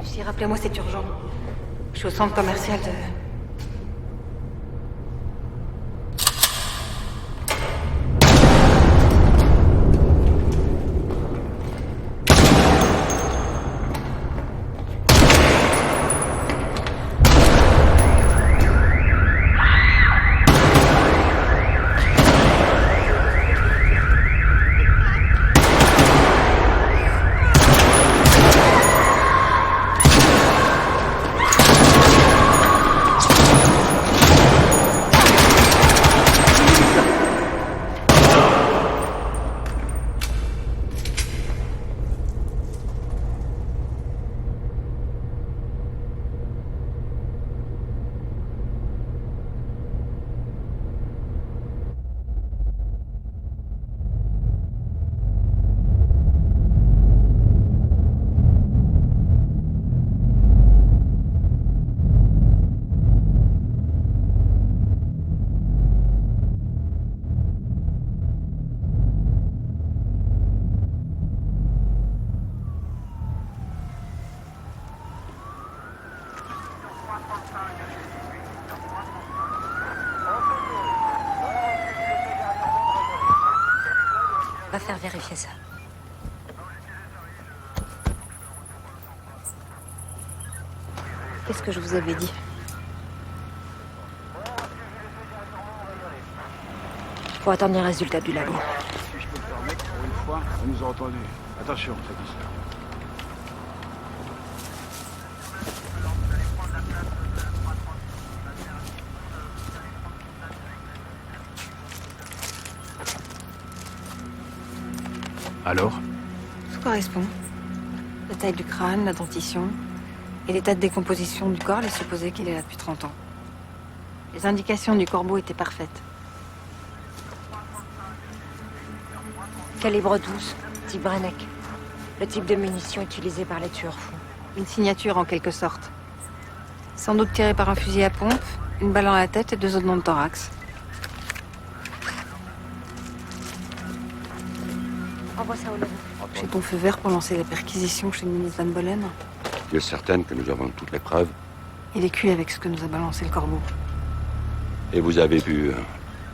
Si, rappelez-moi, c'est urgent. Je suis au centre commercial de... Va faire vérifier ça. Qu'est-ce que je vous avais dit? Faut attendre les résultats du labo. Si je peux me permettre, pour une fois, on nous a entendus. Attention, ça dit ça. Alors? Tout correspond. La taille du crâne, la dentition et l'état de décomposition du corps laisse supposer qu'il est là depuis 30 ans. Les indications du corbeau étaient parfaites. Calibre 12, type Brenneck. Le type de munition utilisé par les tueurs fous. Une signature en quelque sorte. Sans doute tiré par un fusil à pompe, une balle dans la tête et 2 autres dans le thorax. Envoie ça au labo. J'ai ton feu vert pour lancer la perquisition chez le ministre Van Bolen. Tu es certaine que nous avons toutes les preuves? Il est cuit avec ce que nous a balancé le corbeau. Et vous avez pu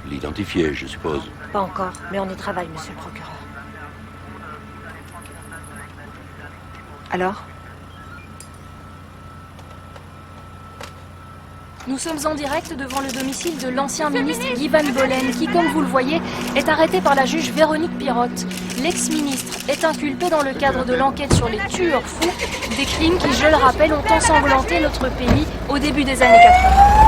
l'identifier, je suppose? Pas encore, mais on y travaille, monsieur le procureur. Alors? Nous sommes en direct devant le domicile de l'ancien ministre Guy Van Bolen, qui, comme vous le voyez, est arrêté par la juge Véronique Pirotte. L'ex-ministre est inculpé dans le cadre de l'enquête sur les tueurs fous, des crimes qui, je le rappelle, ont ensanglanté notre pays au début des années 80.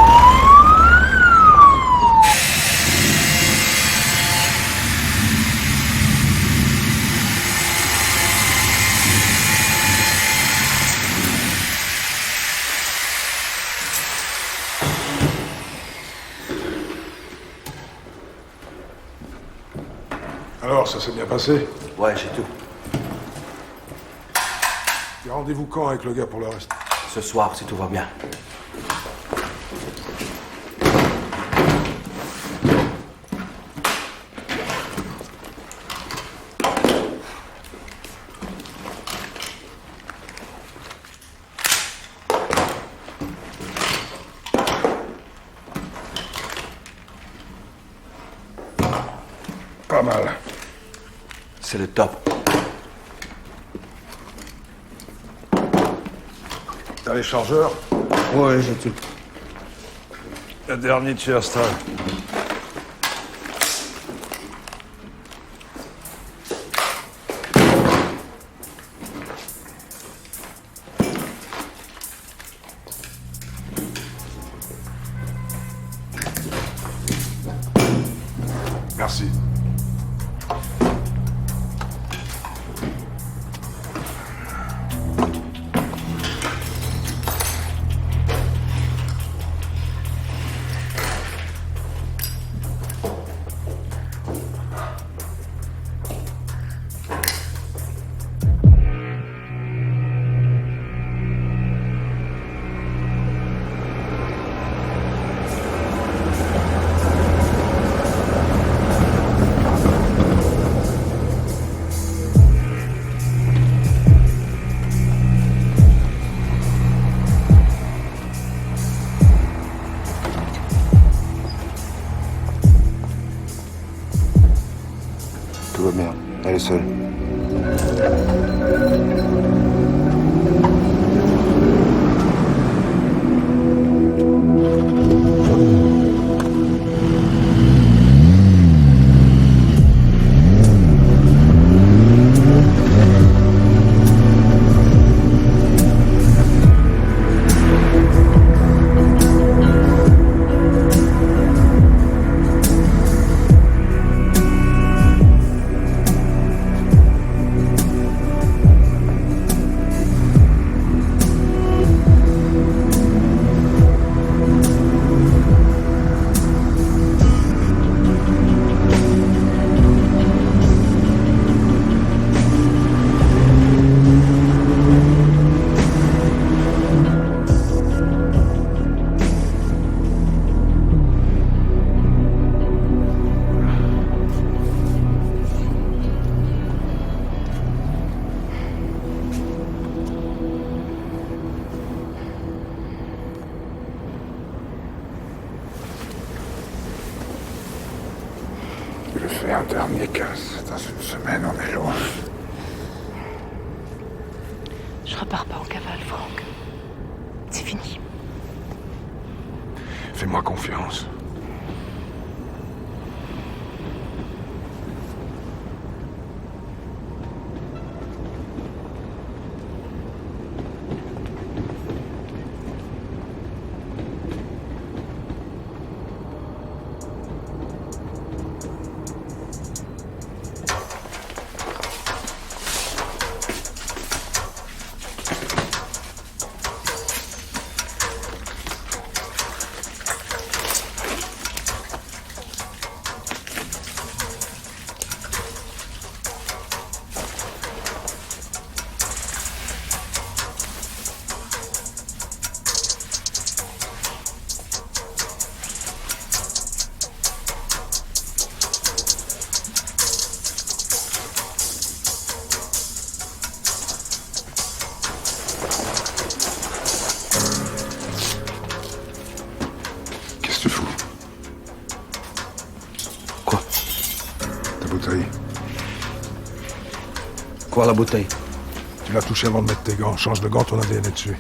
Alors, ça s'est bien passé? Ouais, j'ai tout. Et rendez-vous quand avec le gars pour le reste? Ce soir, si tout va bien. Pas mal. C'est le top. T'as les chargeurs? Ouais, j'ai tout. Le dernier de chez Astral. Merci. Et un dernier casse. Dans une semaine, on est loin. Je repars pas en cavale, Franck. C'est fini. Fais-moi confiance. Qu'est-ce que tu fous? Quoi? Ta bouteille. Quoi, la bouteille? Tu l'as touchée avant de mettre tes gants. Change de gants, ton ADN est dessus.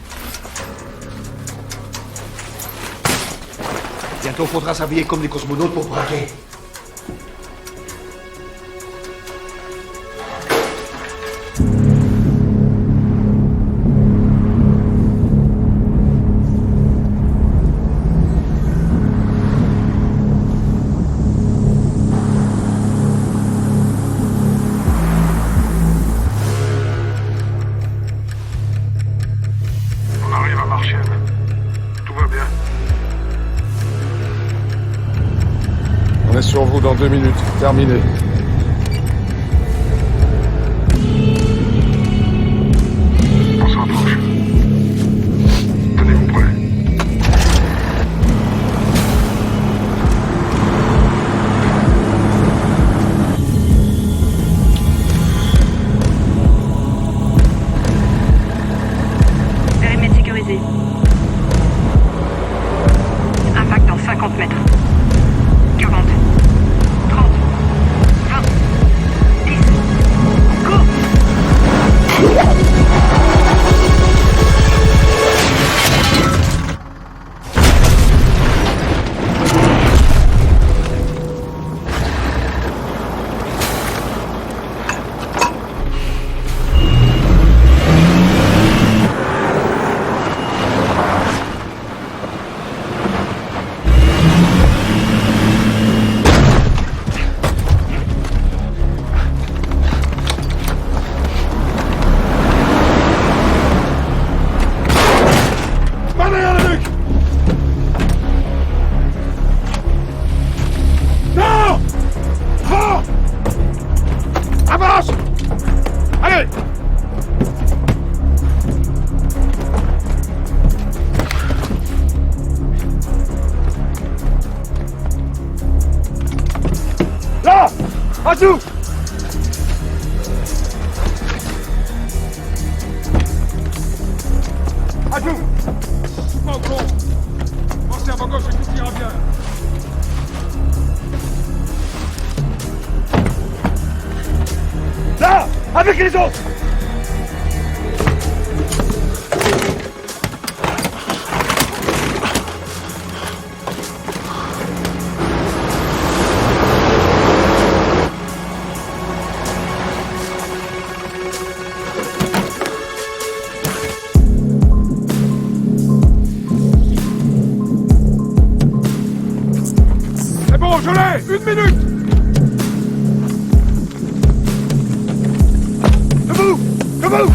Bientôt, faudra s'habiller comme des cosmonautes pour braquer. On arrive à Marchienne. Tout va bien. On est sur vous dans 2 minutes. Terminé. On se rapproche. Tenez-vous prêts. Périmètre sécurisé. Impact dans 50 mètres. 40. 30. 20. 10. Go! Par derrière la nuque! Non! Fort! Avance! Allez! Là! En dessous! À genoux! Pas au con! Pensez à vos gauche et tout ira bien! Là! Avec les autres! C'est bon, je l'ai! 1 minute! Debout! Debout!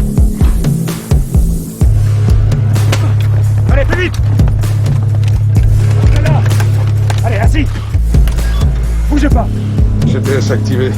Allez, plus vite! Là! Allez, assis! Bougez pas! GPS activé.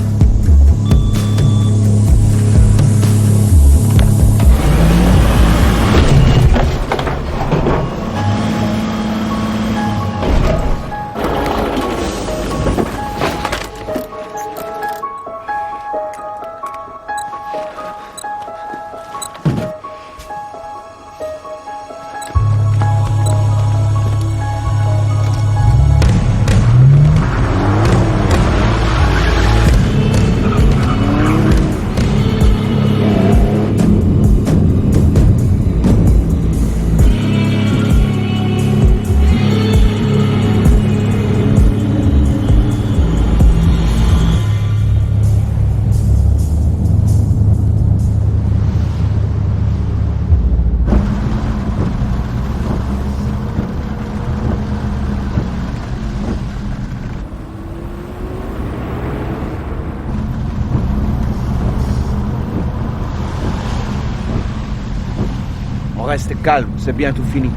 reste calme, c'est bientôt fini.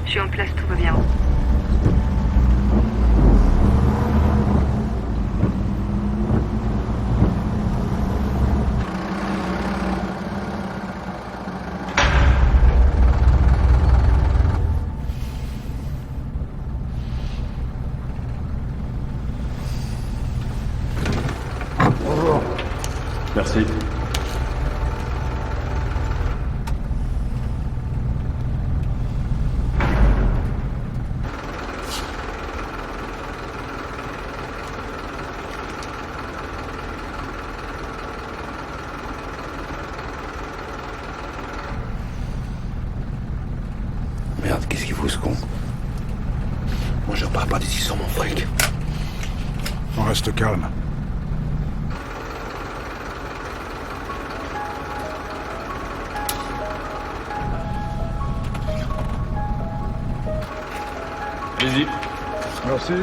Je suis en place, tout va bien. Bonjour. Merci. Merde, qu'est-ce qu'il fout ce con? Moi je repars pas d'ici sans mon fric. On reste calme. Allez-y. Merci.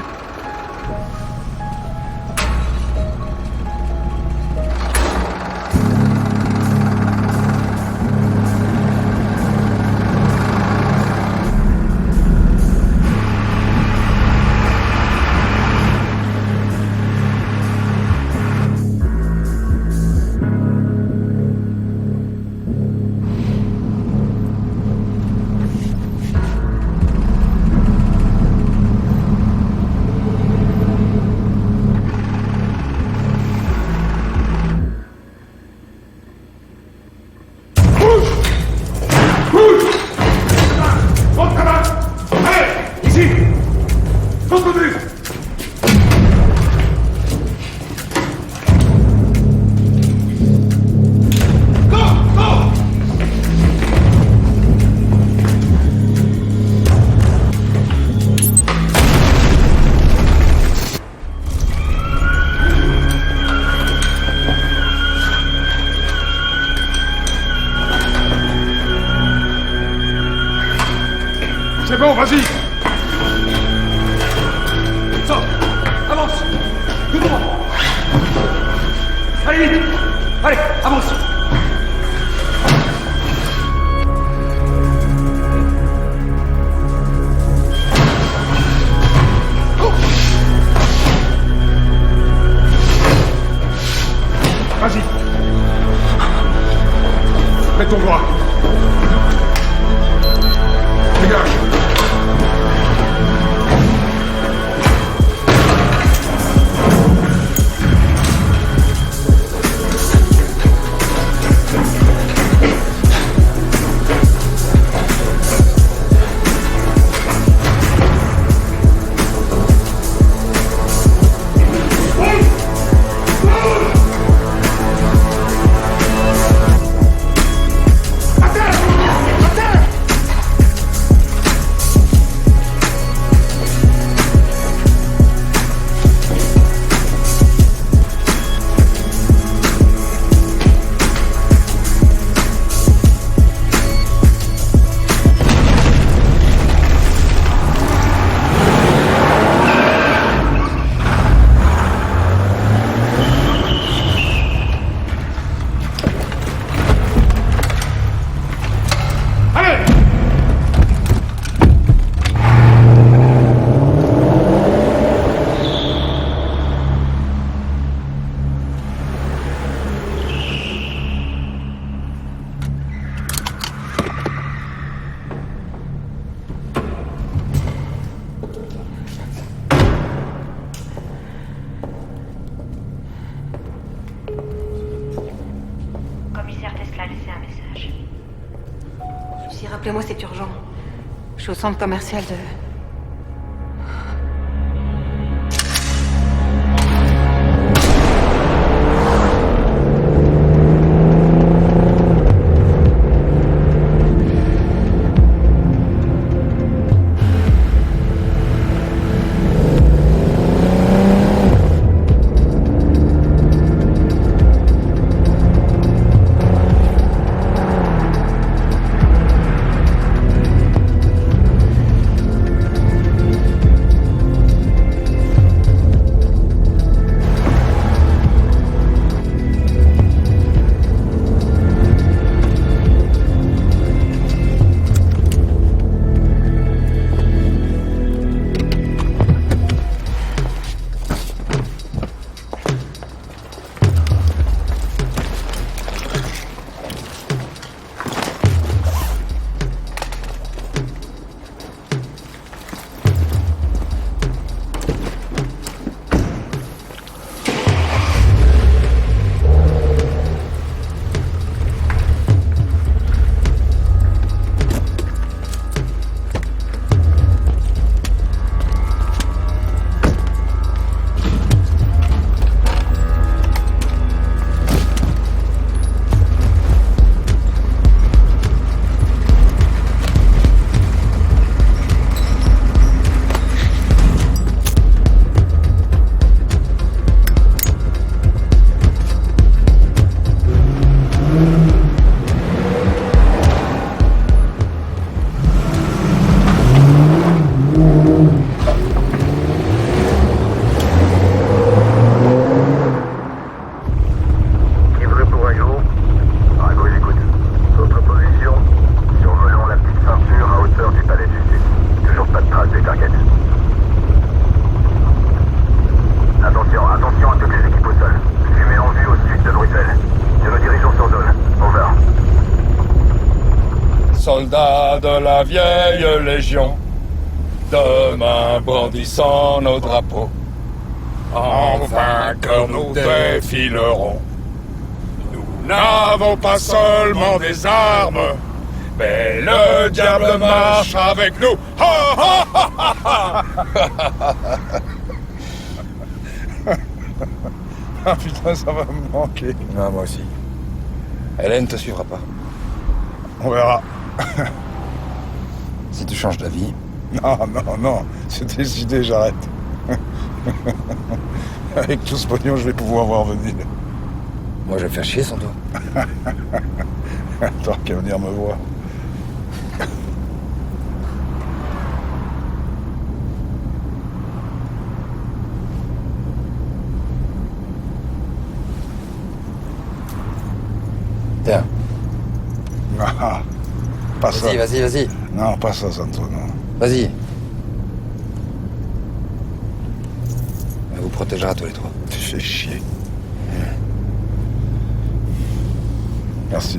C'est bon, vas-y. Sors. Avance. Tout droit. Allez vite. Allez, avance. Vas-y. Mets ton droit. Dégage. Rappelez-moi, c'est urgent. Je suis au centre commercial de... soldats de la vieille Légion, demain brandissant nos drapeaux, en vainqueurs nous défilerons. Nous n'avons pas seulement des armes, mais le diable marche avec nous. Ha, ha, ha, ha, ha. Ah putain, ça va me manquer. Non, moi aussi. Hélène te suivra pas. On verra. Si tu changes d'avis, Non, c'est décidé, j'arrête. Avec tout ce pognon, je vais pouvoir voir venir. moi je vais me faire chier sans toi. Tant qu'à venir me voir. Tiens, Ah, pas ça. vas-y. Non, pas ça, Santo, non. Vas-y. Elle vous protégera tous les trois. Tu fais chier. Merci.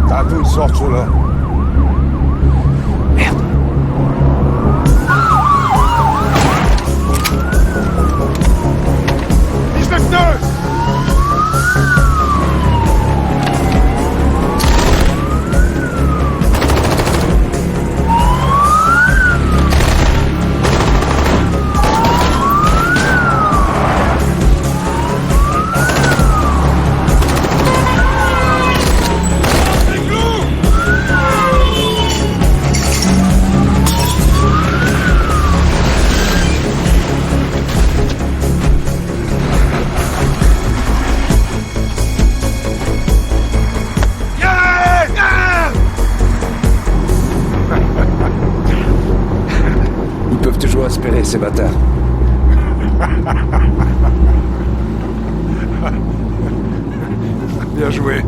T'as d'où ils sortent, ceux-là? Ils peuvent toujours espérer, ces bâtards. Bien joué.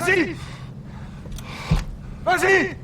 Vas-y! Vas-y!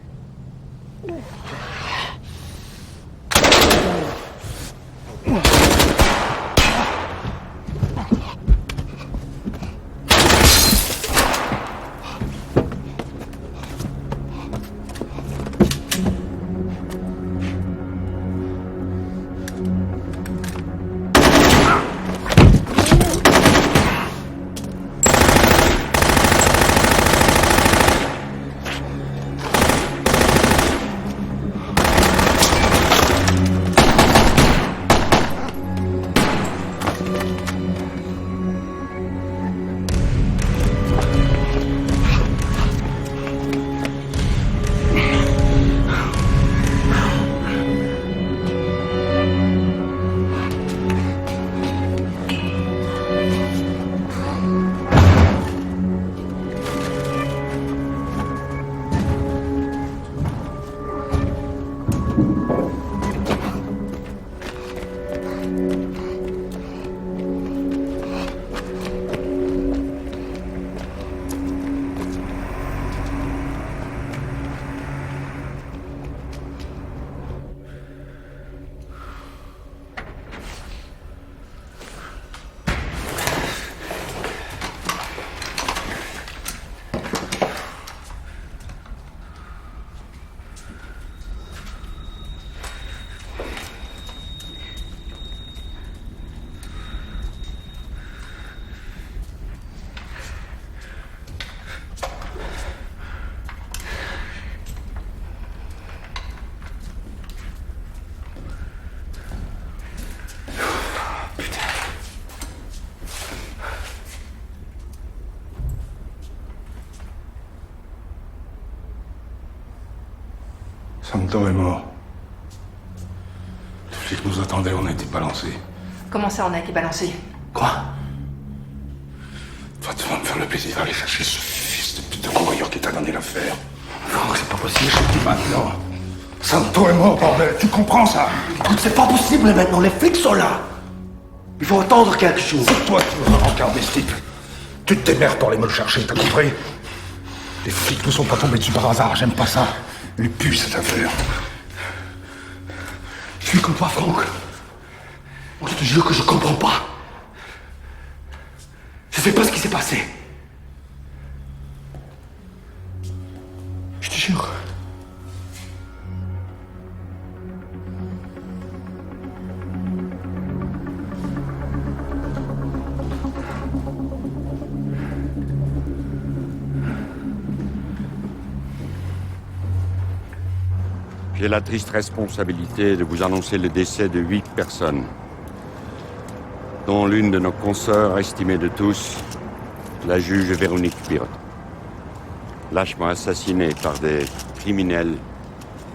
Santo est mort. Les flics nous attendaient, on a été balancés. Comment ça, on a été balancé? Quoi? Toi, tu vas me faire le plaisir d'aller chercher ce fils de pute de convoyeur qui t'a donné l'affaire. Non, c'est pas possible, je te dis maintenant. Santo est mort, bordel, tu comprends ça? Écoute, c'est pas possible maintenant, les flics sont là. Il faut attendre quelque chose. C'est toi qui veux rencarder ce type. Tu te démerdes pour aller me le chercher, t'as compris? Les flics ne sont pas tombés dessus par hasard, j'aime pas ça. Il pue cette affaire. Je suis comme toi, Franck. Moi, je te jure que je comprends pas. Je sais pas ce qui s'est passé. Je te jure. J'ai la triste responsabilité de vous annoncer le décès de 8 personnes, dont l'une de nos consoeurs estimée de tous, la juge Véronique Pirotte, lâchement assassinée par des criminels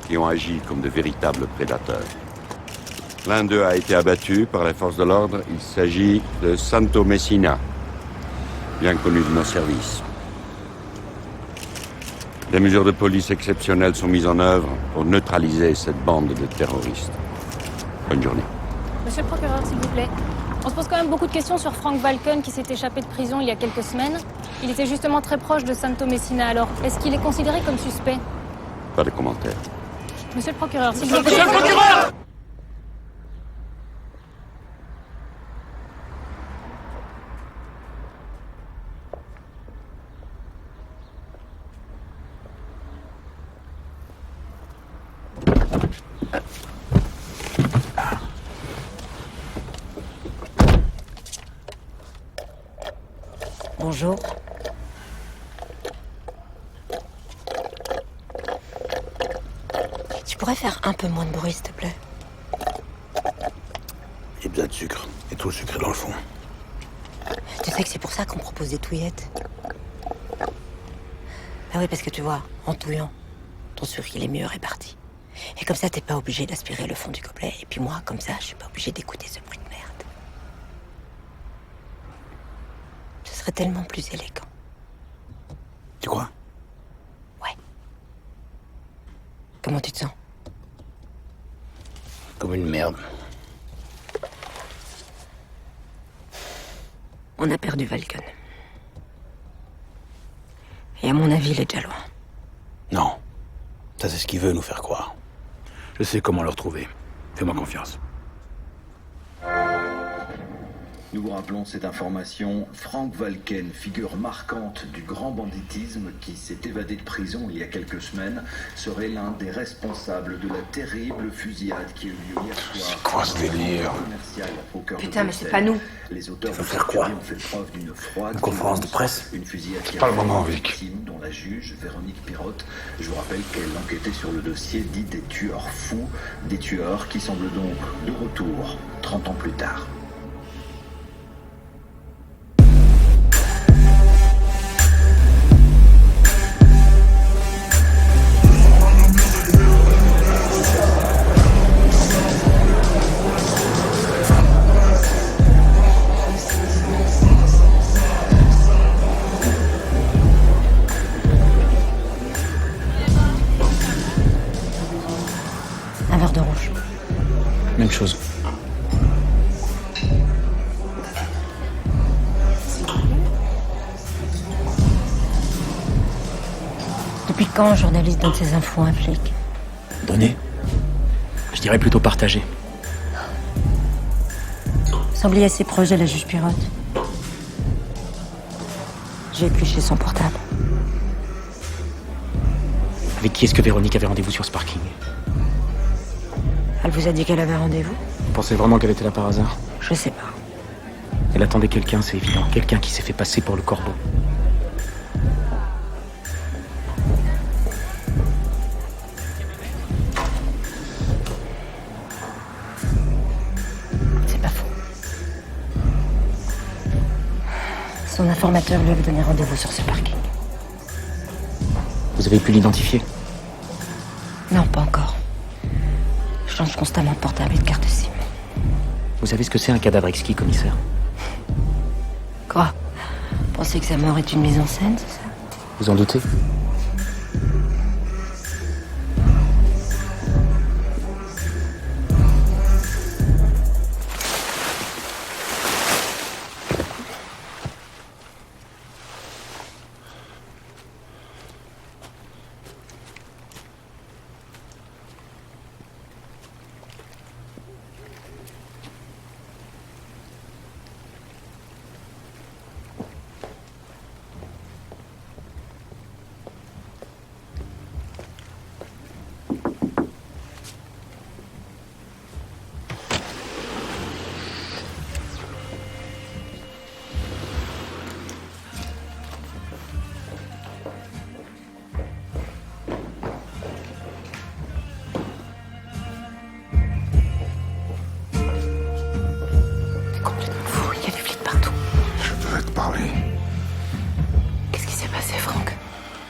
qui ont agi comme de véritables prédateurs. L'un d'eux a été abattu par les forces de l'ordre. Il s'agit de Santo Messina, bien connu de nos services. Des mesures de police exceptionnelles sont mises en œuvre pour neutraliser cette bande de terroristes. Bonne journée. Monsieur le procureur, s'il vous plaît. On se pose quand même beaucoup de questions sur Frank Balcon qui s'est échappé de prison il y a quelques semaines. Il était justement très proche de Santo Messina, alors est-ce qu'il est considéré comme suspect? Pas de commentaires. Monsieur le procureur, s'il vous plaît. Monsieur le procureur! Bonjour. Tu pourrais faire un peu moins de bruit, s'il te plaît? Et bien de sucre. Et tout sucré dans le fond. Tu sais que c'est pour ça qu'on propose des touillettes. Ah oui, parce que tu vois, en touillant, ton sucre il est mieux réparti. Et comme ça, t'es pas obligé d'aspirer le fond du gobelet. Et puis moi, comme ça, je suis pas obligé d'écouter ce bruit de merde. Ce serait tellement plus élégant. Tu crois? Ouais. Comment tu te sens? Comme une merde. On a perdu Valken. Et à mon avis, il est déjà loin. Non. Ça, c'est ce qu'il veut nous faire croire. Je sais comment le retrouver. Fais-moi confiance. Nous vous rappelons cette information. Frank Valken, figure marquante du grand banditisme qui s'est évadé de prison il y a quelques semaines, serait l'un des responsables de la terrible fusillade qui a eu lieu hier soir. C'est quoi ce délire? Putain, mais c'est pas nous. Les auteurs veux faire quoi? ont fait preuve d'une froide Une conférence de presse? Une fusillade qui Pas a le moment, fait Vic. victime, dont la juge Véronique Pirotte. Je vous rappelle qu'elle enquêtait sur le dossier dit des tueurs fous, des tueurs qui semblent donc de retour 30 ans plus tard. Un verre de rouge. Même chose. Depuis quand un journaliste donne ses infos à un flic? Donner. Je dirais plutôt partager. Semble lié assez proche de la juge Pirotte. J'ai épluché son portable. Avec qui est-ce que Véronique avait rendez-vous sur ce parking? Elle vous a dit qu'elle avait rendez-vous? Vous pensez vraiment qu'elle était là par hasard? Je sais pas. Elle attendait quelqu'un, c'est évident. Quelqu'un qui s'est fait passer pour le corbeau. C'est pas faux. Son informateur lui avait donné rendez-vous sur ce parking. Vous avez pu l'identifier? Non, pas encore. Je change constamment de portable et de carte SIM. Vous savez ce que c'est un cadavre exquis, commissaire? Quoi? Pensez que sa mort est une mise en scène, c'est ça? Vous en doutez?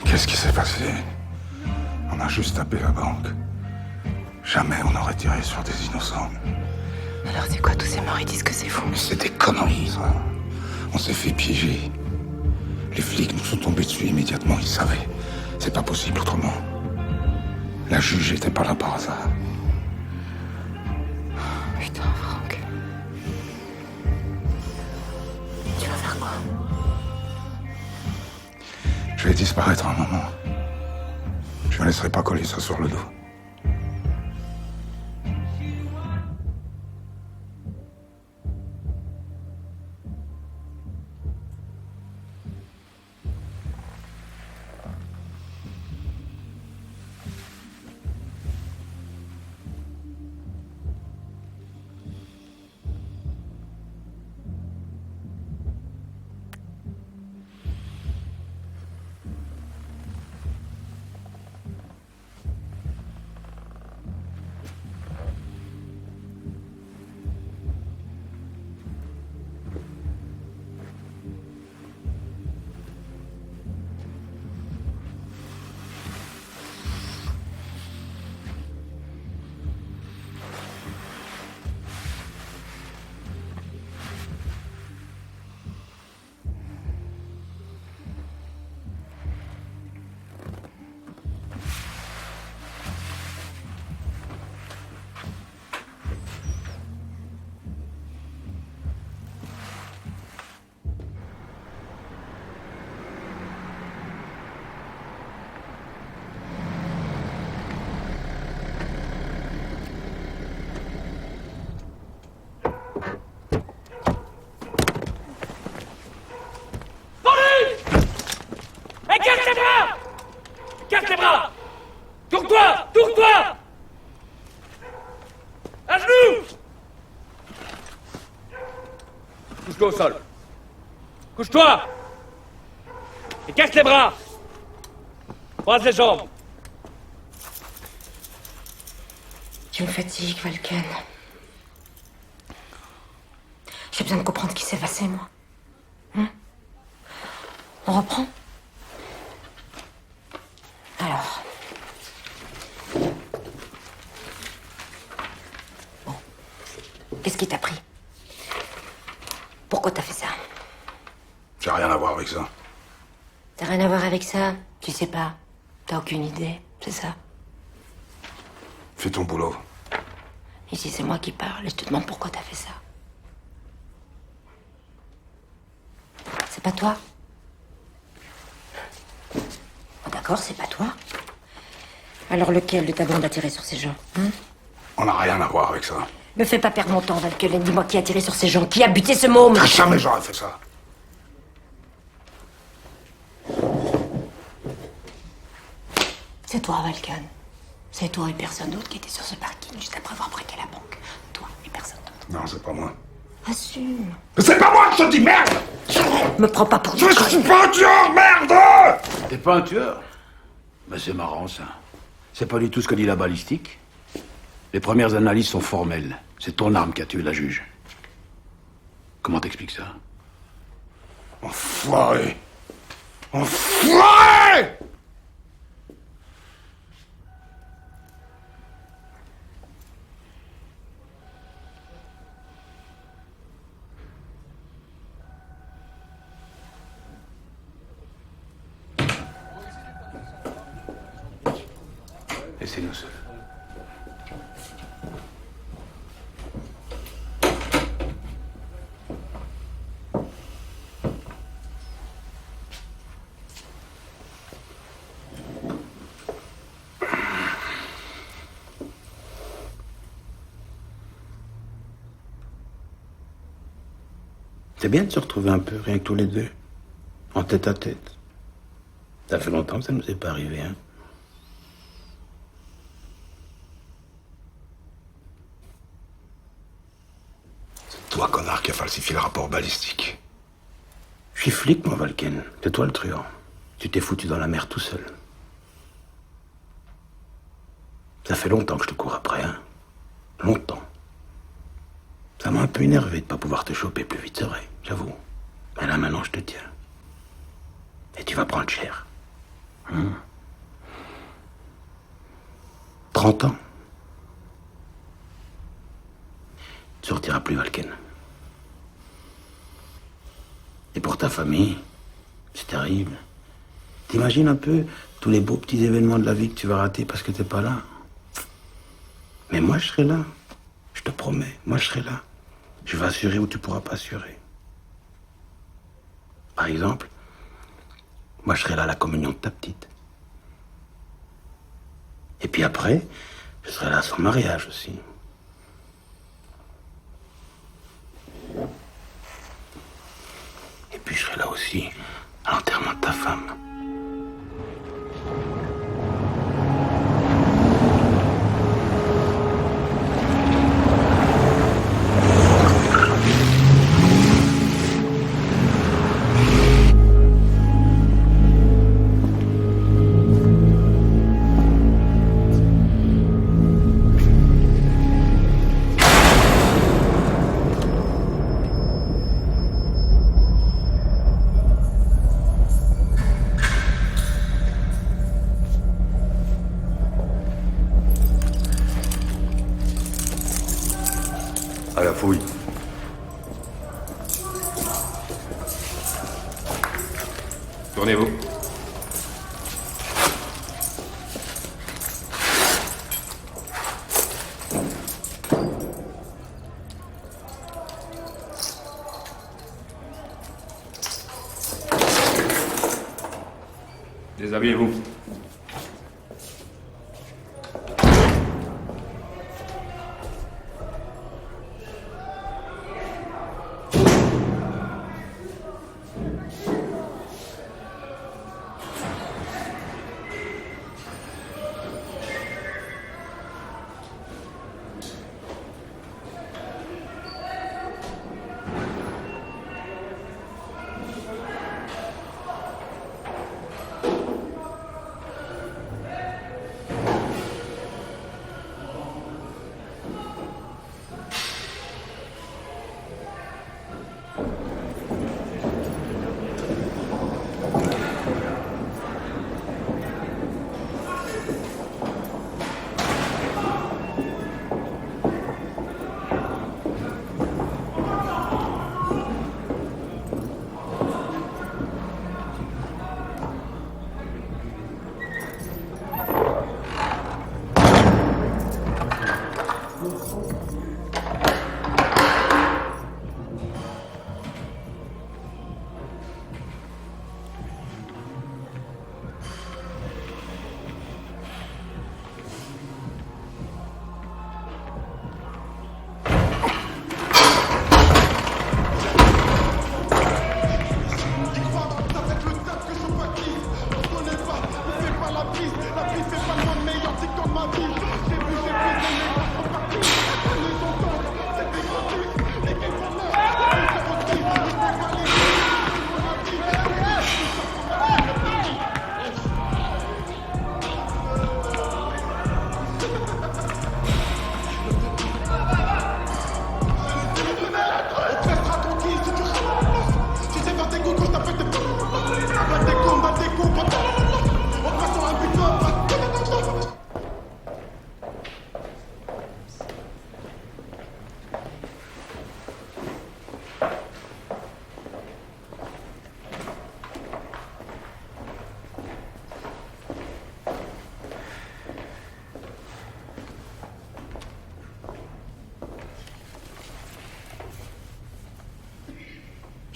Qu'est-ce qui s'est passé? On a juste tapé la banque. Jamais on n'aurait tiré sur des innocents. Alors c'est quoi tous ces morts? Ils disent que c'est faux. Mais c'est des conneries, ça. On s'est fait piéger. Les flics nous sont tombés dessus immédiatement, ils savaient. C'est pas possible autrement. La juge était pas là par hasard. Putain, Franck. Tu vas faire quoi? Je vais disparaître un moment. Je ne laisserai pas coller ça sur le dos. couche-toi au sol. Couche-toi! Et casse les bras! Croise les jambes. Tu me fatigues, Valken. J'ai besoin de comprendre ce qui s'est passé, moi. On reprend? Alors. Bon. Qu'est-ce qui t'a pris? Pourquoi t'as fait ça? J'ai rien à voir avec ça. T'as rien à voir avec ça? Tu sais pas. T'as aucune idée, c'est ça? Fais ton boulot. Ici, c'est moi qui parle et je te demande pourquoi t'as fait ça. C'est pas toi? Oh, d'accord, c'est pas toi. Alors lequel de ta bande a tiré sur ces gens, On n'a rien à voir avec ça. Me fais pas perdre mon temps, Valken. Dis-moi qui a tiré sur ces gens, qui a buté ce môme. Jamais j'aurais fait ça. C'est toi, Valken. C'est toi et personne d'autre qui était sur ce parking juste après avoir braqué la banque. Toi et personne d'autre. Non, c'est pas moi. Assume. Mais c'est pas moi que je te dis, merde! Me prends pas pour Je suis pas un tueur, merde! T'es pas un tueur? Ben c'est marrant, ça. C'est pas du tout ce que dit la balistique. Les premières analyses sont formelles. C'est ton arme qui a tué la juge. Comment t'expliques ça? Enfoiré! Enfoiré! Laissez-nous seuls. C'est bien de se retrouver un peu, rien que tous les deux. En tête à tête. Ça fait longtemps que ça nous est pas arrivé, hein. C'est toi, connard, qui a falsifié le rapport balistique. Je suis flic, moi, Valken. C'est toi le truand. Tu t'es foutu dans la mer tout seul. Ça fait longtemps que je te cours après, hein. Longtemps. Ça m'a un peu énervé de pas pouvoir te choper plus vite, c'est vrai, j'avoue. Mais là, maintenant, je te tiens. Et tu vas prendre cher. 30 ans. Tu sortiras plus, Valken. Et pour ta famille, c'est terrible. T'imagines un peu tous les beaux petits événements de la vie que tu vas rater parce que t'es pas là. Mais moi, je serai là. Je te promets, moi, je serai là. Je vais assurer où tu pourras pas assurer. Par exemple, moi, je serai là à la communion de ta petite. Et puis après, je serai là à son mariage aussi. Et puis je serai là aussi à l'enterrement de ta femme. À la fouille. Tournez-vous. Déshabillez-vous.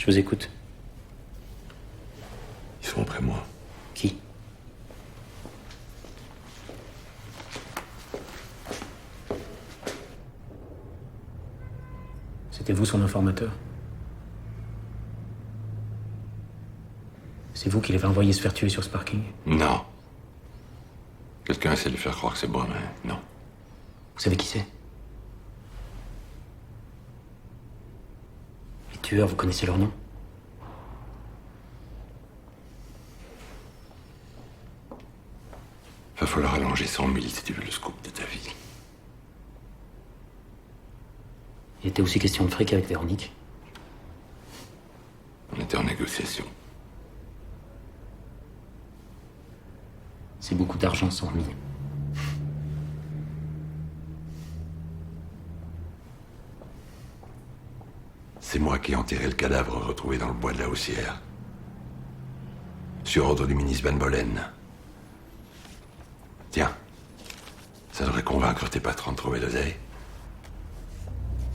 Je vous écoute. Ils sont après moi. Qui? C'était vous son informateur? C'est vous qui l'avez envoyé se faire tuer sur ce parking? Non. Quelqu'un essaie de lui faire croire que c'est moi, mais non. Vous savez qui c'est? Les tueurs, vous connaissez leur nom? Va falloir allonger 100 000 si tu veux le scoop de ta vie. Il était aussi question de fric avec Véronique. On était en négociation. C'est beaucoup d'argent, 100 000. C'est moi qui ai enterré le cadavre retrouvé dans le bois de la Haussière. Sur ordre du ministre Van Bolen. Tiens, ça devrait convaincre tes patrons de trouver l'oseille.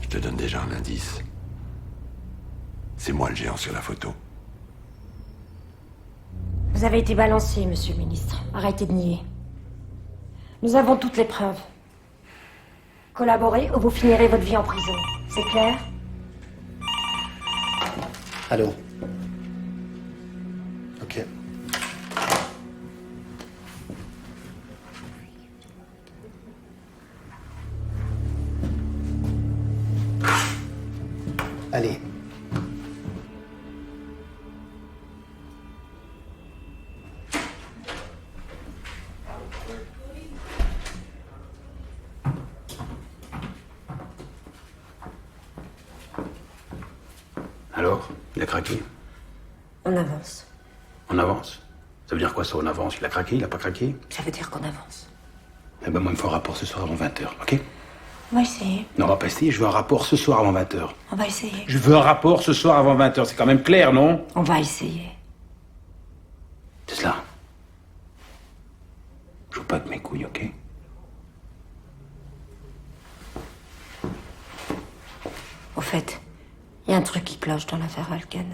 Je te donne déjà un indice. C'est moi le géant sur la photo. Vous avez été balancé, monsieur le ministre. Arrêtez de nier. Nous avons toutes les preuves. Collaborez ou vous finirez votre vie en prison. C'est clair? Allô? Ok. Allez. Alors, il a craqué? On avance. On avance? Ça veut dire quoi ça, on avance? Il a craqué, il a pas craqué? Ça veut dire qu'on avance. Eh ben moi, il me faut un rapport ce soir avant 20h, ok? On va essayer. Non, on va pas essayer, je veux un rapport ce soir avant 20h. On va essayer. Je veux un rapport ce soir avant 20h, c'est quand même clair, non? On va essayer. C'est cela. Je joue pas avec mes couilles, ok? Au fait, il y a un truc qui cloche dans l'affaire Valken.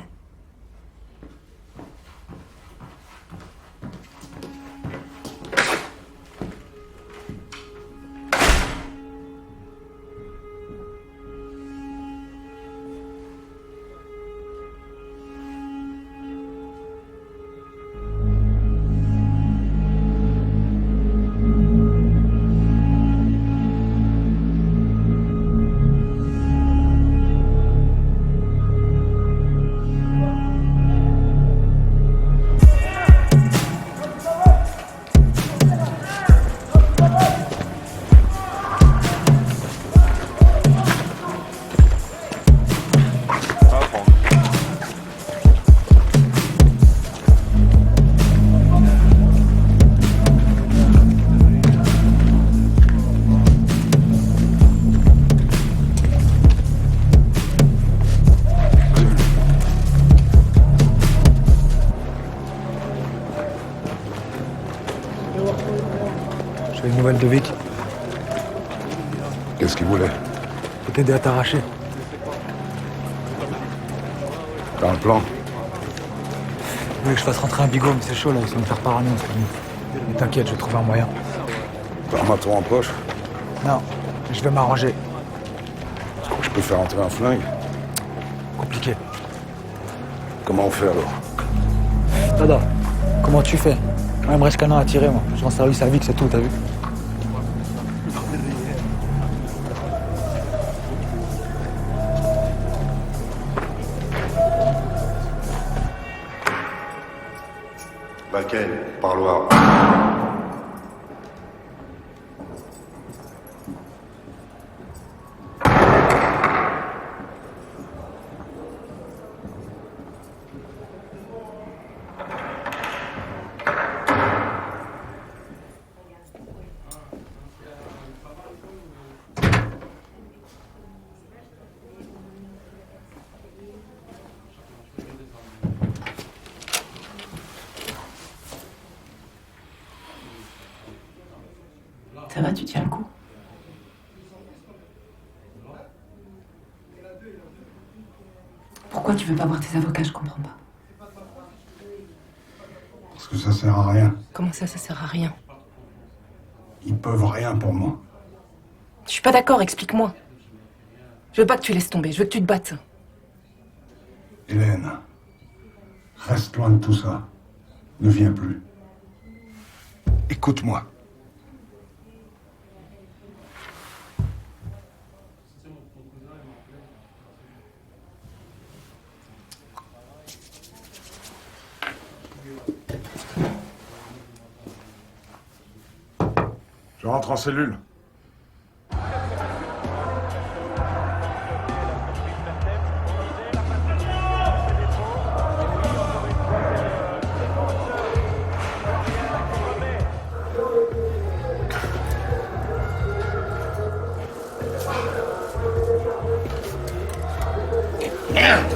J'ai une nouvelle de Vic. Qu'est-ce qu'il voulait? Faut t'aider à t'arracher. T'as un plan? Vous voulez que je fasse rentrer un bigot, mais c'est chaud là, ils sont me faire parano en ce moment. Mais t'inquiète, je vais trouver un moyen. T'as un maton en poche? Non, je vais m'arranger. Je peux faire entrer un flingue? Compliqué. Comment on fait alors? Tada, comment tu fais? Moi, il me reste qu'un an à tirer, moi. Je rends service à Vic, c'est tout, t'as vu? Valken, parloir. Ça va, tu tiens le coup? Pourquoi tu veux pas voir tes avocats? Je comprends pas. Parce que ça sert à rien. Comment ça sert à rien? Ils peuvent rien pour moi. Je suis pas d'accord, explique-moi. Je veux pas que tu laisses tomber, je veux que tu te battes. Hélène, reste loin de tout ça. Ne viens plus. Écoute-moi. Je rentre en cellule. Merde!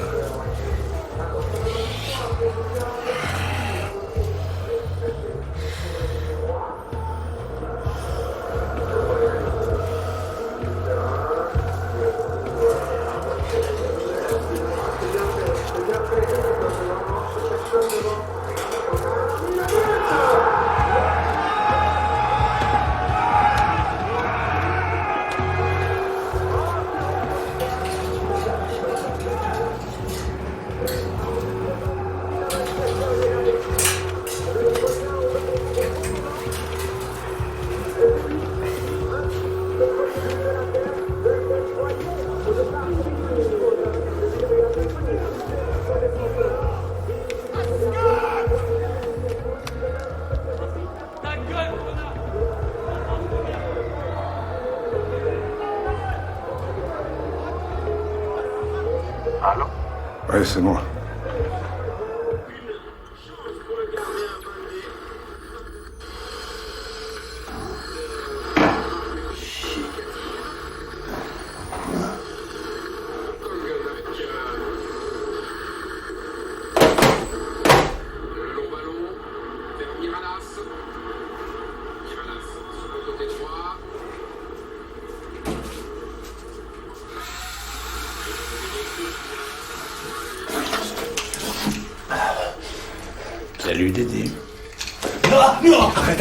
Allô? Ouais, c'est moi. Salut Dédé. Non, non, arrête,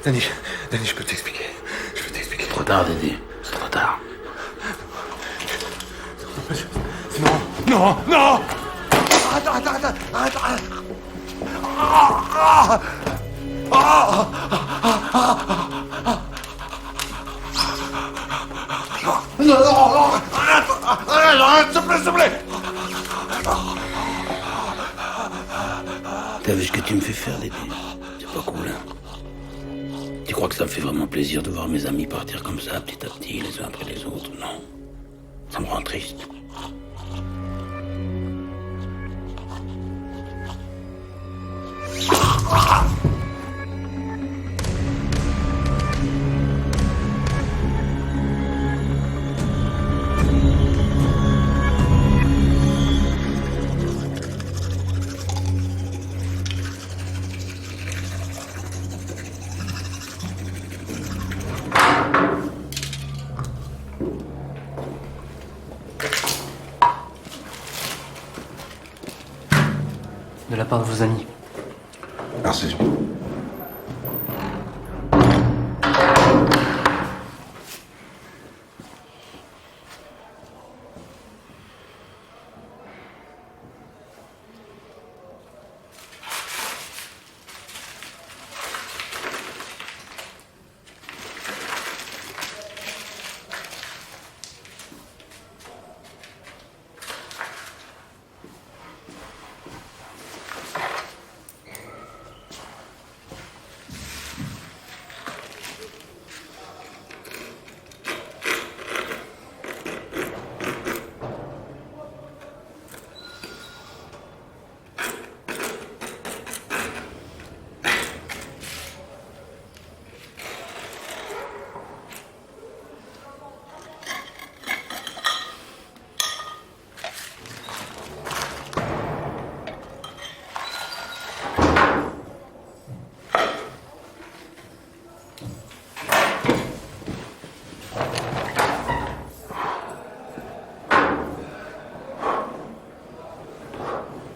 Danny, je peux t'expliquer. Trop tard, Dédé. C'est trop tard. Non. Arrête, s'il te plaît. T'as vu ce que tu me fais faire, Dédé? C'est pas cool, hein? Tu crois que ça me fait vraiment plaisir de voir mes amis partir comme ça, petit à petit, les uns après les autres? Non. Ça me rend triste. part de vos amis. Merci.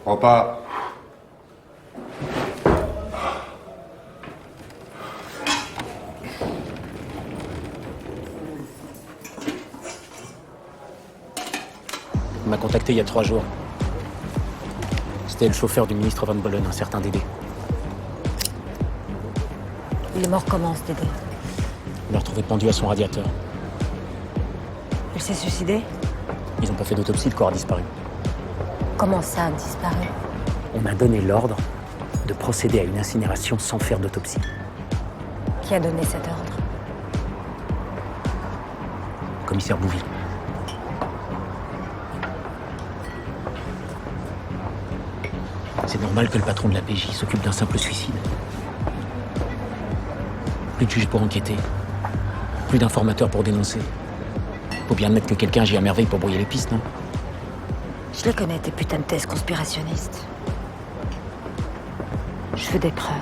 Repas. Il m'a contacté il y a 3 jours. C'était le chauffeur du ministre Van Bolen, un certain Dédé. Il est mort comment, ce Dédé? On l'a retrouvé pendu à son radiateur. Il s'est suicidé? Ils n'ont pas fait d'autopsie, le corps a disparu. Comment ça a disparu? On a donné l'ordre de procéder à une incinération sans faire d'autopsie. Qui a donné cet ordre? Commissaire Bouvy. C'est normal que le patron de la PJ s'occupe d'un simple suicide. Plus de juges pour enquêter. Plus d'informateurs pour dénoncer. Faut bien admettre que quelqu'un agit à merveille pour brouiller les pistes, non? Je les connais, tes putains de thèses conspirationnistes. Je veux des preuves.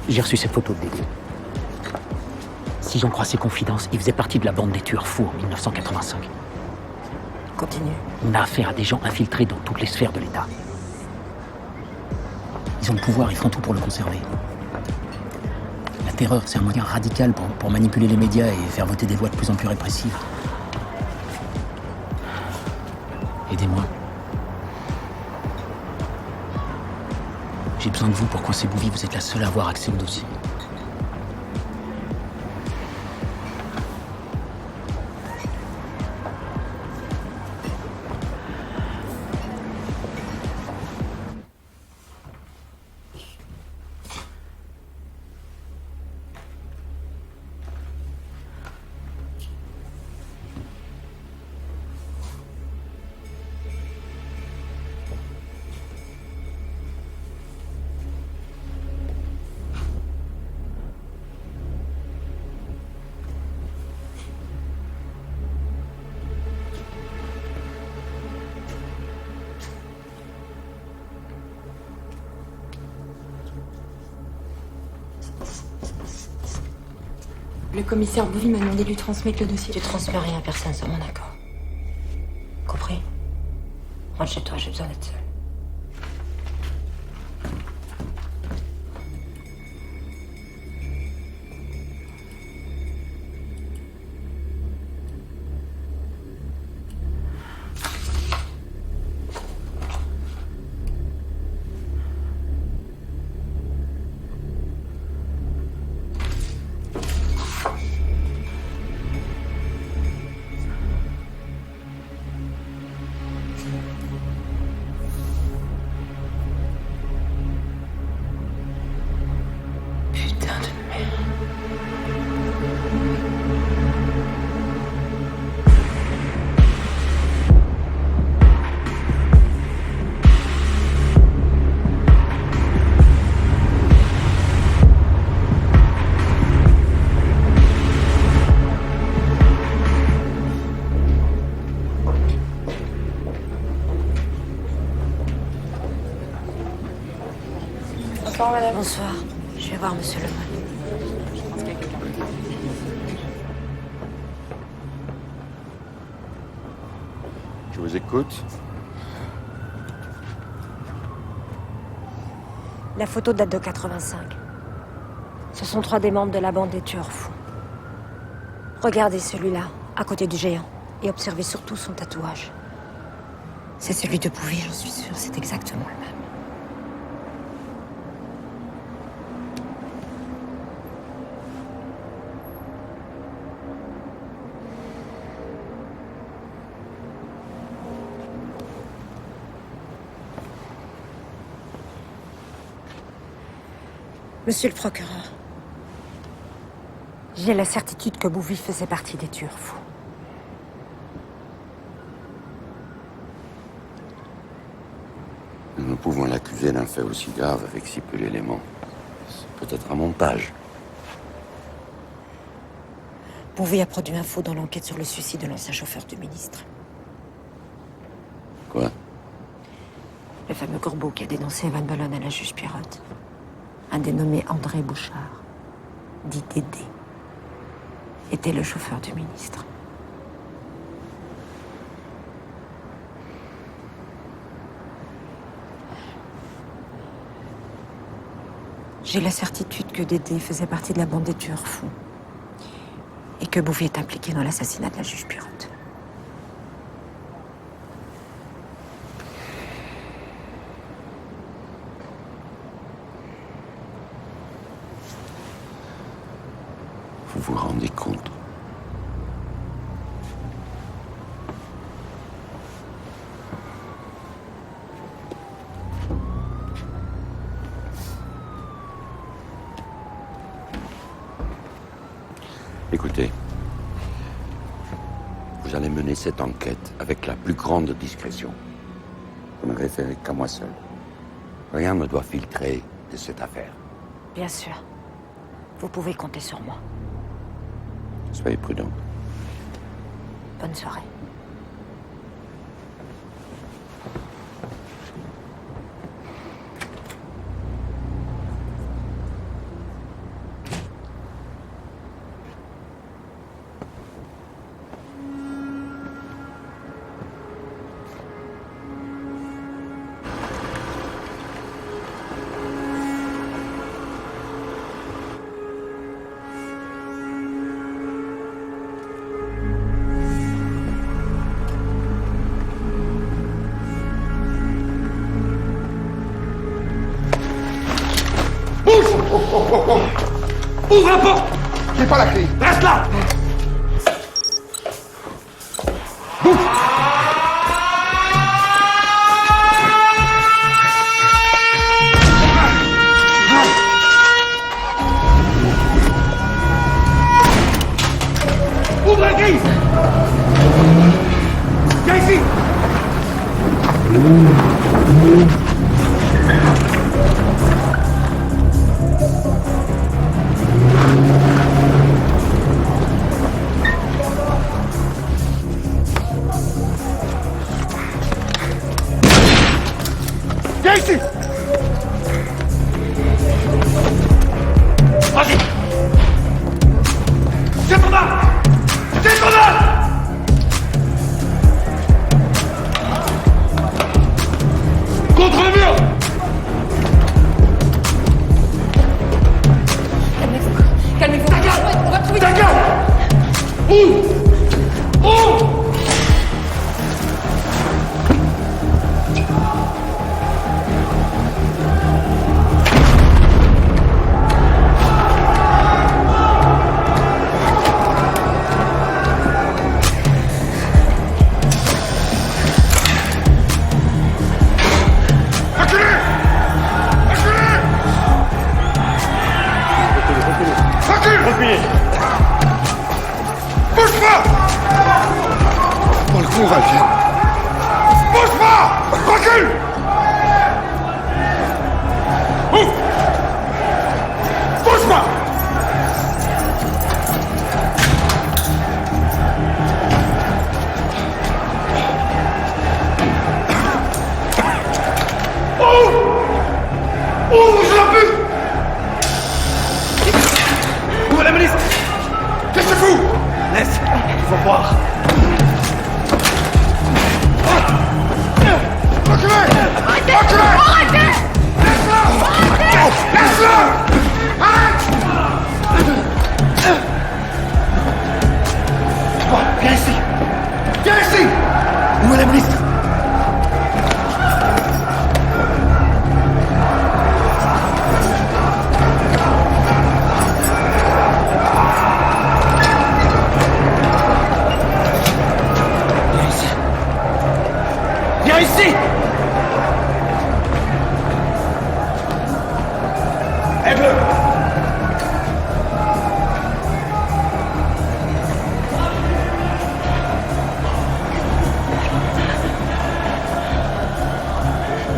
J'ai reçu ces photos de Dédé. Si j'en crois ses confidences, il faisait partie de la bande des tueurs fous en 1985. Continue. On a affaire à des gens infiltrés dans toutes les sphères de l'État. Ils ont le pouvoir, ils font tout pour le conserver. La terreur, c'est un moyen radical pour manipuler les médias et faire voter des lois de plus en plus répressives. Aidez-moi. J'ai besoin de vous pour coincer Bouvy, vous êtes la seule à avoir accès au dossier. Le commissaire Bouvy m'a demandé de lui transmettre le dossier. Tu transmets rien à personne sans mon accord. Compris? Rentre chez toi, j'ai besoin d'être seule. Bonsoir, madame. Bonsoir. Je vais voir monsieur Lemoine. Je vous écoute. La photo date de 85. Ce sont 3 des membres de la bande des tueurs fous. Regardez celui-là, à côté du géant, et observez surtout son tatouage. C'est celui de Bouvy, j'en suis sûre, c'est exactement le même. Monsieur le procureur, j'ai la certitude que Bouvy faisait partie des tueurs fous. Nous ne pouvons l'accuser d'un fait aussi grave avec si peu d'éléments. C'est peut-être un montage. Bouvy a produit un faux dans l'enquête sur le suicide de l'ancien chauffeur du ministre. Quoi? Le fameux corbeau qui a dénoncé Evan Bolen à la juge Pirotte. Un dénommé André Bouchard, dit Dédé, était le chauffeur du ministre. J'ai la certitude que Dédé faisait partie de la bande des tueurs fous et que Bouvy est impliqué dans l'assassinat de la juge Pirotte. Vous vous rendez compte? Écoutez, vous allez mener cette enquête avec la plus grande discrétion. Vous ne référez qu'à moi seul. Rien ne doit filtrer de cette affaire. Bien sûr. Vous pouvez compter sur moi. Soyez prudent. Bonne soirée. Ouvre la porte! J'ai pas la clé. Reste là! Ouvre la grille! Viens ici! Viens ici! Vas-y! Tiens ton arme! Tiens ton arme! Contre le mur! Calmez-vous. Calmez-vous. Ta gueule! On va trouver Ta gueule! Ouvre! Ouvre! Reculez! Bouge pas! Dans le con, Valken. Bouge pas! Recule! Ouvre! Bouge pas! Ouvre! Ouvre, je la pute! Ouvre la ministre! Qu'est-ce que tu fous? Laisse, il faut voir. ministre! Viens ici! Aide-le!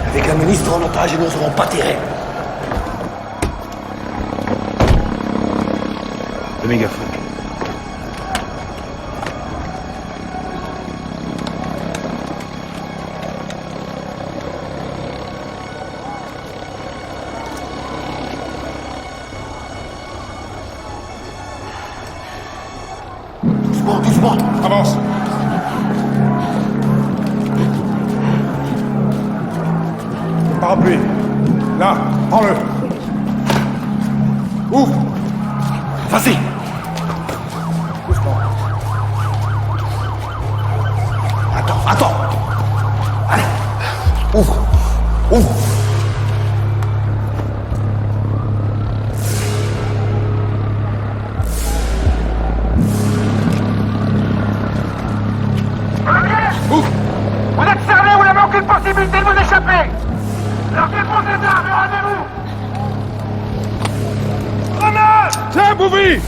Avec un ministre en otage, ils n'oseront pas tirer. Le mégaphone. Doucement, avance. Parapluie. Là, prends-le. Ouvre. Vas-y. Doucement. Attends. Allez. Ouvre. Vous êtes cerné, vous n'avez aucune possibilité de vous échapper! Lâchez vos armes et rendez-vous! Grenade! Tiens, Bouvy!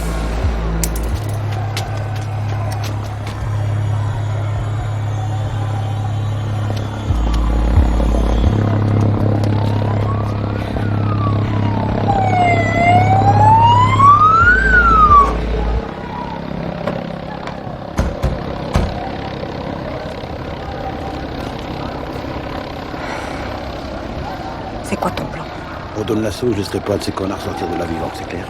C'est quoi ton plan? On donne l'assaut, je laisserai pas de ces connards sortir de là vivant, c'est clair.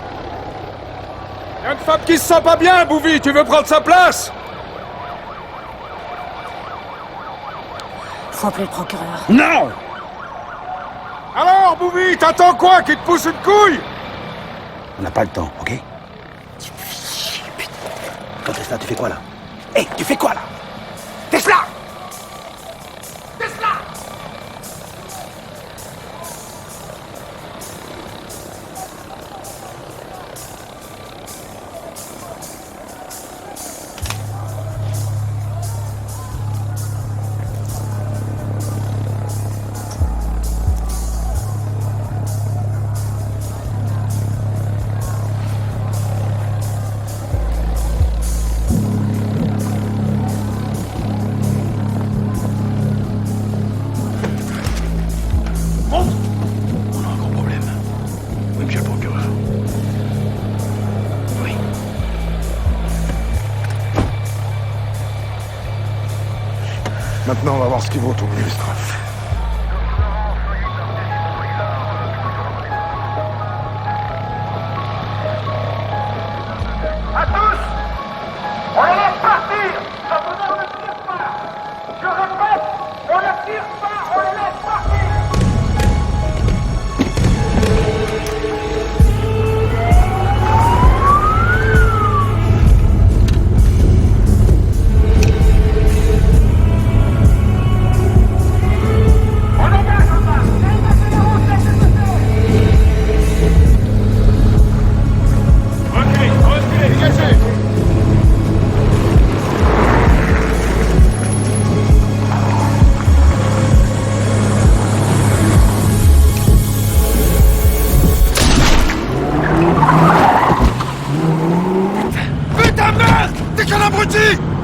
Y'a une femme qui se sent pas bien, Bouvy! Tu veux prendre sa place? Faut appeler le procureur. Non! Alors, Bouvy, t'attends quoi? Qu'il te pousse une couille? On n'a pas le temps, ok? Tu me fais chier, putain. Toi, Tesla, tu fais quoi là? Hé, tu fais quoi là? Tesla! Maintenant, on va voir ce qui vaut ton ministre. À tous! On les laisse partir! On ne tire pas! Je répète, on ne tire pas, on les laisse partir!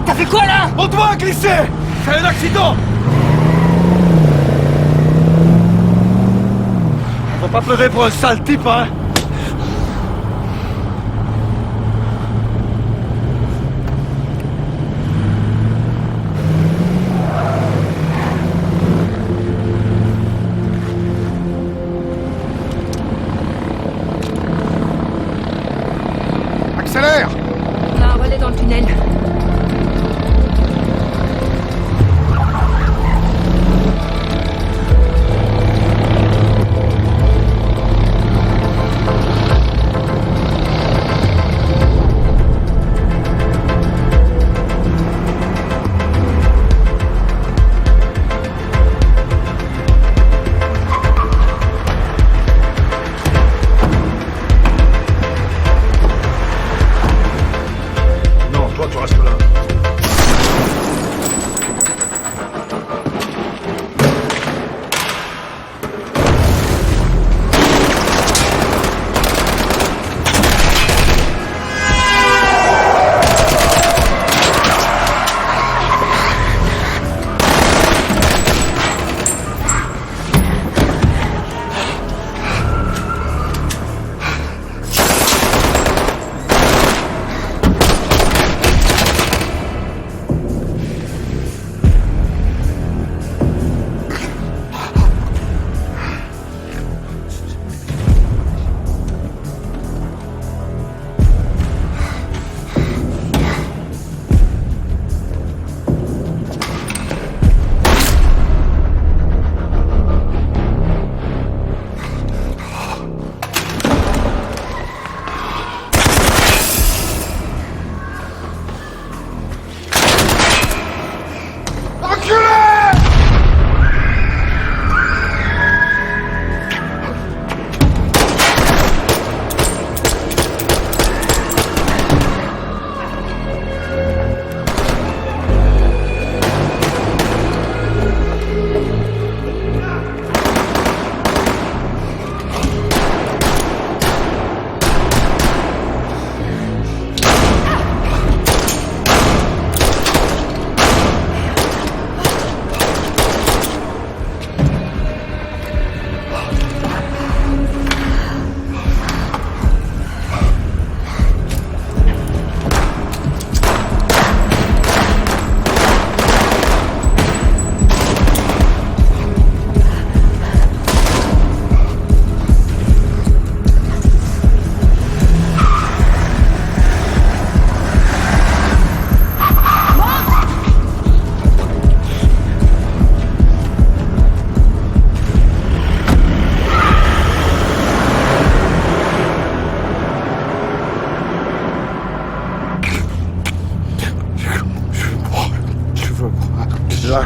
T'as fait quoi là? On doit glisser! C'est un accident! On va pas pleurer pour un sale type, hein? Accélère! On a un relais dans le tunnel.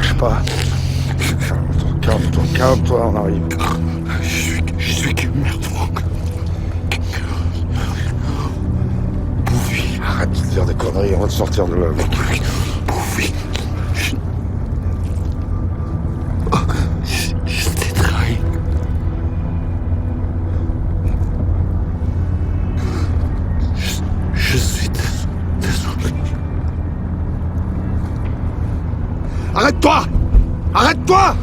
lâche pas. Calme-toi, on arrive. Je suis que merde, Franck. Bouffi. Arrête de dire des conneries, on va te sortir de là. Bouffi. Je t'ai trahi. Je suis désolé. Arrête-toi! Arrête-toi!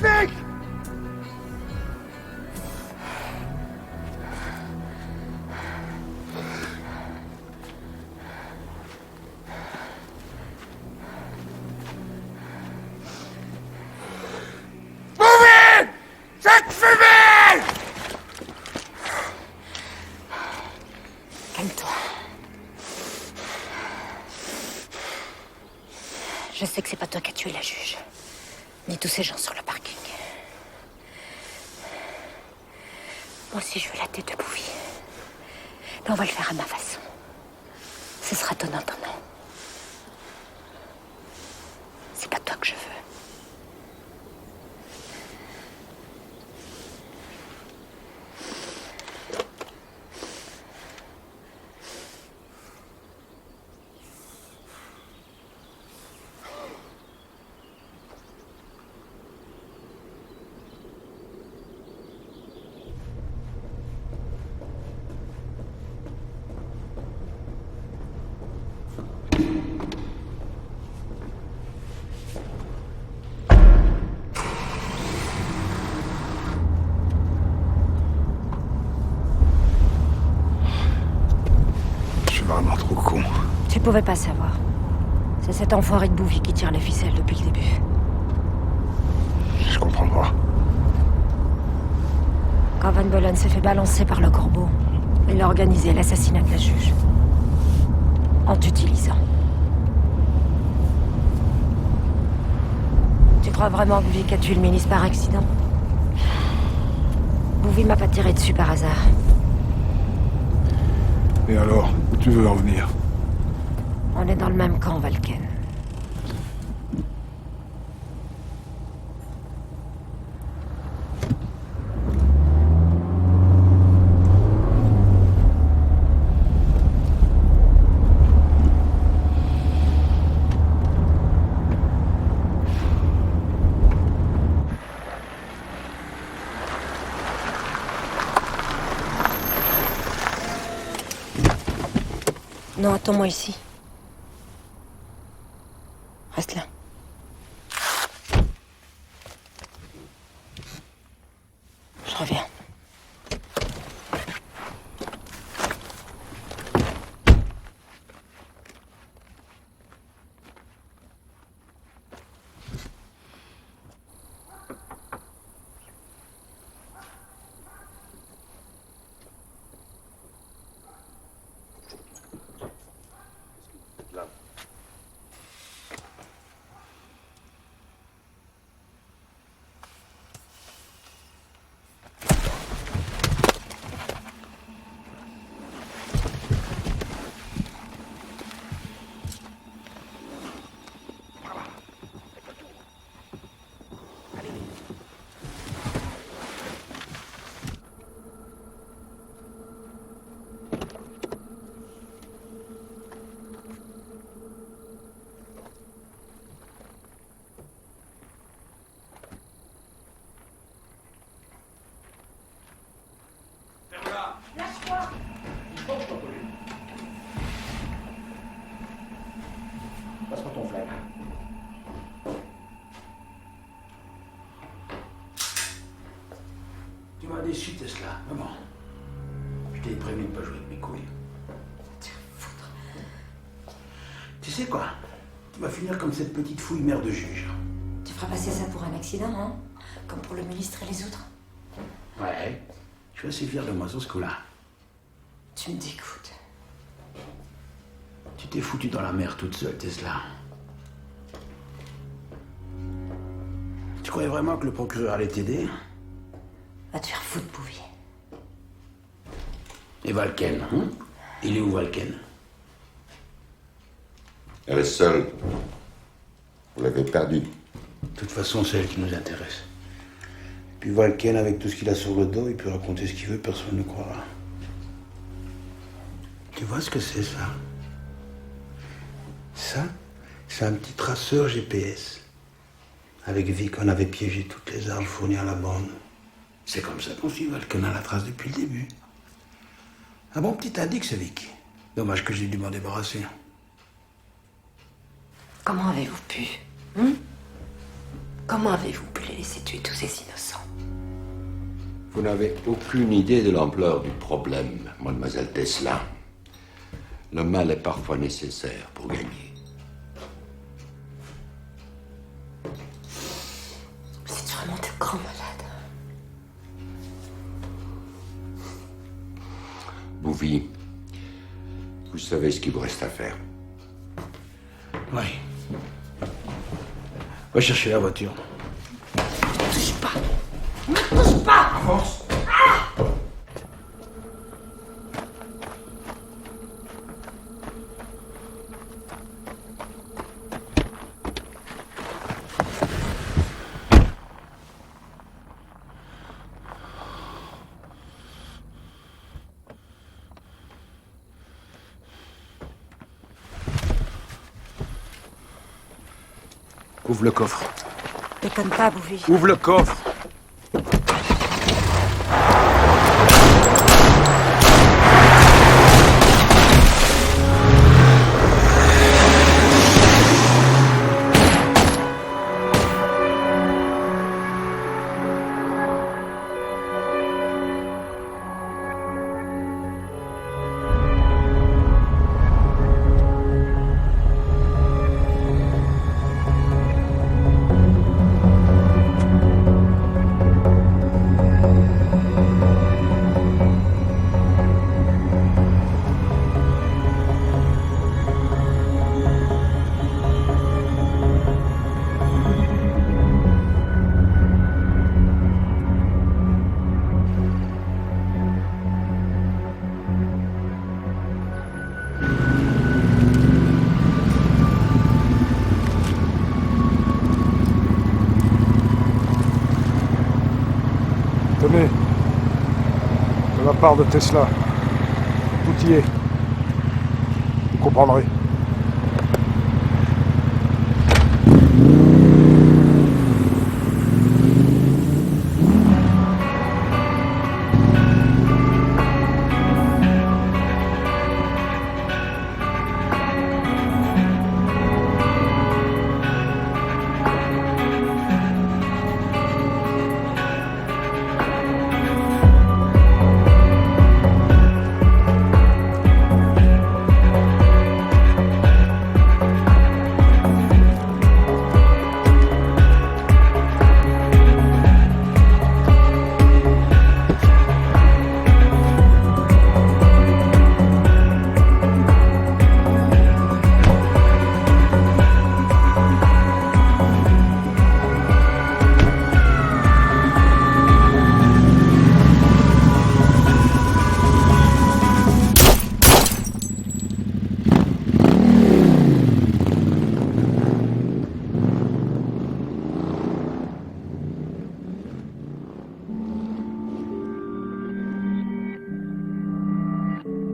Nick! Mauvais! Cette fumée! Calme-toi. Je sais que c'est pas toi qui as tué la juge, ni tous ces gens sur le parking. Moi aussi, je veux la tête de Bouvy. Mais on va le faire à ma façon. Ce sera ton intendant. C'est pas toi que je veux. Vraiment trop con. Tu pouvais pas savoir. C'est cet enfoiré de Bouvy qui tire les ficelles depuis le début. Je comprends pas. Quand Van Bolen s'est fait balancer par le corbeau, il a organisé l'assassinat de la juge. En t'utilisant. Tu crois vraiment que Vic a tué le ministre par accident? Bouvy m'a pas tiré dessus par hasard. Et alors, où tu veux en venir? On est dans le même camp, Valken. Non, attends-moi ici. Reste là. Je reviens. Passe-moi ton flingue. Tu m'as déçu, Tesla. Maman. Je t'ai prévenu de pas jouer avec mes couilles. Tu sais quoi? Tu vas finir comme cette petite fouille mère de juge. Tu feras passer ça pour un accident, hein? Comme pour le ministre et les autres. Ouais. Je suis assez fier de moi sur ce coup-là. Tu me dégoûtes. tu t'es foutu dans la mer toute seule, Tesla. Tu croyais vraiment que le procureur allait t'aider? Va te faire foutre, Bouvier. Et Valken, hein? Il est où, Valken? Elle est seule. Vous l'avez perdue. De toute façon, c'est elle qui nous intéresse. Puis Valken, avec tout ce qu'il a sur le dos, il peut raconter ce qu'il veut, personne ne croira. Tu vois ce que c'est, ça? Ça, c'est un petit traceur GPS. Avec Vic, on avait piégé toutes les armes fournies à la bande. C'est comme ça qu'on suit Valken à la trace depuis le début. Un bon petit indice, Vic. Dommage que j'ai dû m'en débarrasser. Comment avez-vous pu Comment avez-vous pu les laisser tuer tous ces innocents? Vous n'avez aucune idée de l'ampleur du problème, mademoiselle Tesla. Le mal est parfois nécessaire pour gagner. Vous êtes vraiment de grands malades. Bouvy, vous savez ce qu'il vous reste à faire. Oui. Va chercher la voiture. Ne touche pas. Ne touche pas. Avance. Ouvre le coffre. Déconne pas, Bouvier. Ouvre le coffre. Tenez, de la part de Tesla, tout y est. Vous comprendrez.